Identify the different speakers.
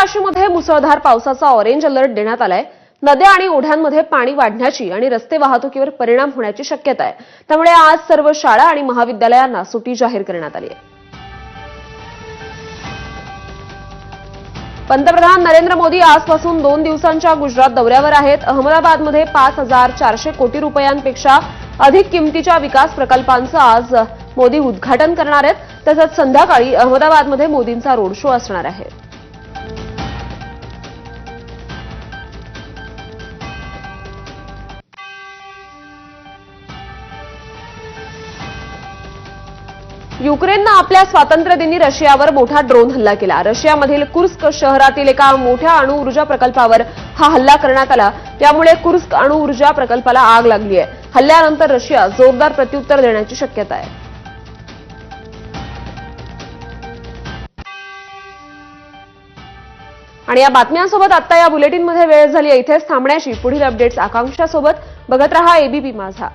Speaker 1: राशीमध्ये मुसळधार पावसाचा orange alert देण्यात आलाय। नद्या आणि ओढ्यांमध्ये पाणी वाढण्याची आणि रस्ते वाहतुकीवर परिणाम होण्याची शक्यता आहे। त्यामुळे आज सर्व शाळा आणि महाविद्यालयांना सुट्टी जाहीर करण्यात आली आहे। पंतप्रधान नरेंद्र मोदी आजपासून 2 दिवसांच्या गुजरात दौऱ्यावर आहेत। अहमदाबादमध्ये 5400 कोटी रुपयांपेक्षा अधिक किमतीच्या विकास प्रकल्पांचं आज मोदी उद्घाटन करणार आहेत। तसंच संध्याकाळी अहमदाबादमध्ये मोदींचा रोड शो असणार आहे। युक्रेननं आपल्या स्वातंत्र्यदिनी रशियावर मोठा ड्रोन हल्ला केला। रशियामधील कुर्स्क शहरातील एका मोठ्या अणुऊर्जा प्रकल्पावर हा हल्ला करण्यात आला। त्यामुळे कुर्स्क अणुऊर्जा प्रकल्पाला आग लागली आहे। हल्ल्यानंतर रशिया जोरदार प्रत्युत्तर देण्याची शक्यता आहे। आणि या बातम्यांसोबत आता या बुलेटिनमध्ये वेळ झाली इथेच थांबण्याची। पुढील अपडेट्स आकांक्षासोबत बघत रहा एबीपी माझा।